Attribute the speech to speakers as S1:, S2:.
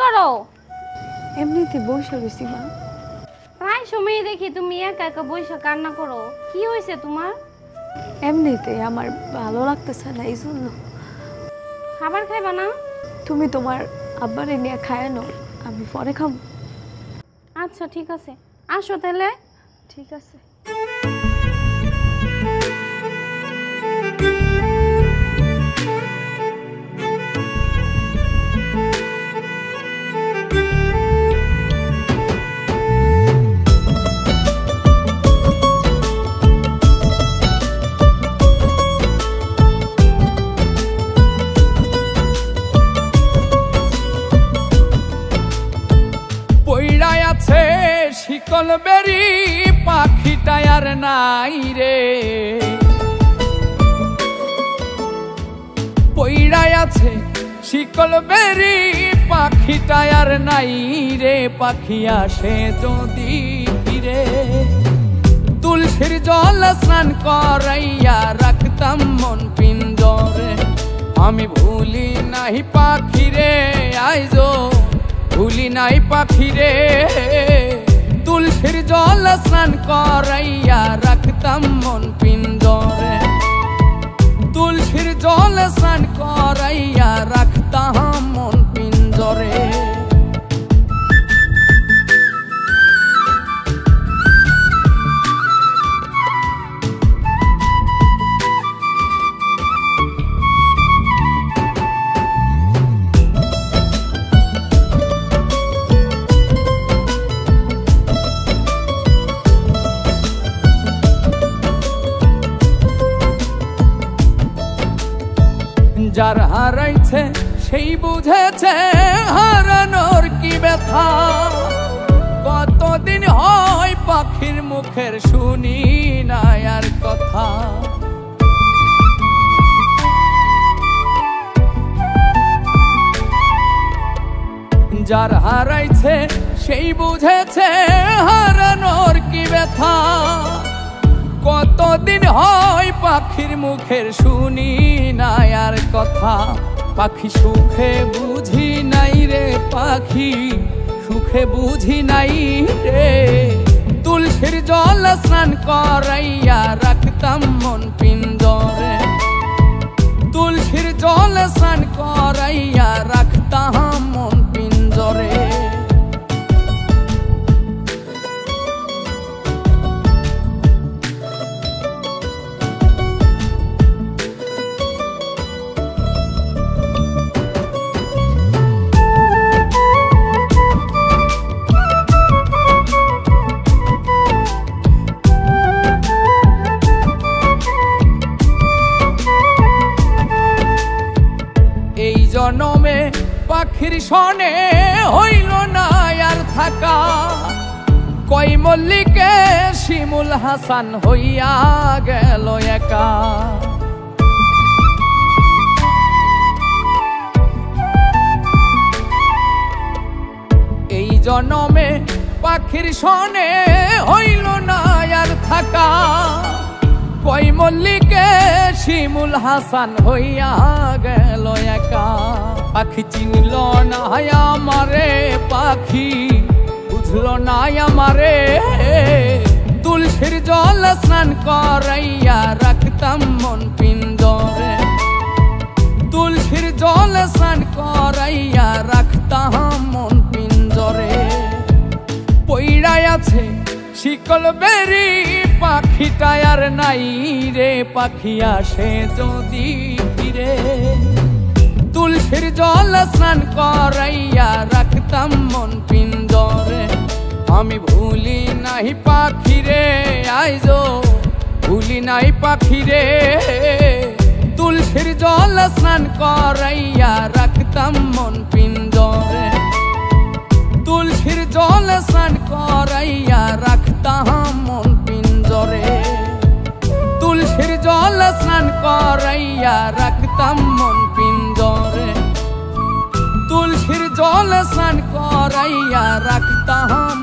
S1: করো?
S2: এমনিতে বসে রয়েছি মা।
S1: প্রায় সময় দেখি তুমি একা একা বসে কান্না করো, কি হয়েছে তোমার?
S2: এমনিতে আমার ভালো লাগতেছে না, এই জন্য।
S1: খাবার খাইবা না?
S2: তুমি তোমার আব্বারে নিয়ে খায় নাও, আমি পরে খাবো।
S1: আচ্ছা ঠিক আছে, আসো তাহলে।
S2: ঠিক আছে।
S3: শিকল বেরি পাখিটা আর নাই রে, পইড়াই আছে শিকল বেরি পাখিটা আর নাই রে। পাখি আসে যদি ফিরে তুলসীর জল স্নান করাইয়া রাখতাম মন পিঞ্জরে। আমি ভুলি নাই পাখিরে, আইজো ভুলি নাই পাখিরে। তুলসীর জল স্নান করাইয়া রাখতাম মন পিঞ্জরে। তুলসীর জল স্নান করাইয়া রাখতাম মন পিঞ্জরে। যার হারাইছে সেই বুঝেছে হারানোর কি ব্যথা। কতদিন হয় পাখির মুখের শুনি না আর কথা। যার হারাইছে সেই বুঝেছে হারানোর কি ব্যথা। কতদিন হয় পাখির মুখের শুনি না আর কথা। পাখি সুখে বুঝি নাই রে, পাখি সুখে বুঝি নাই রে। তুলসীর জল স্নান করাইয়া রাখতাম মন পিঞ্জরে। তুলসীর জল স্নান করাইয়া রাখতাম মন পিঞ্জরে। জনমে পাখির সনে হইল না আর থাকা। কই মল্লিকে শিমুল হাসান হইয়া গেল একা। এই জনমে পাখির সনে হইল না আর থাকা। কই মল্লিকে শিমুল হাসান হইয়া গেল একা। পাখি চিনল না আমারে, পাখি বুঝল না আমারে। তুলসীর জল স্নান করাইয়া রাখতাম মন পিঞ্জরে। তুলসীর জল স্নান করাইয়া রাখতাম মন পিঞ্জরে। পইড়াই আছে শিকল বেরি পাখিটা আর নাই রে। পাখি আসে যদি ফিরে তুলসীর জল স্নান করাইয়া রাখতাম মন পিঞ্জরে। আমি ভুলি নাই পাখিরে, আইজো ভুলি নাই পাখিরে। তুলসীর জল স্নান করাইয়া রাখতাম মন পিঞ্জরে। তুলসীর জল স্নান করাইয়া রাখতাম মন পিঞ্জরে। তুলসীর জল স্নান করাইয়া রাখতাম মন পিঞ্জরে। তুলসীর জল স্নান করাইয়া রাখতাম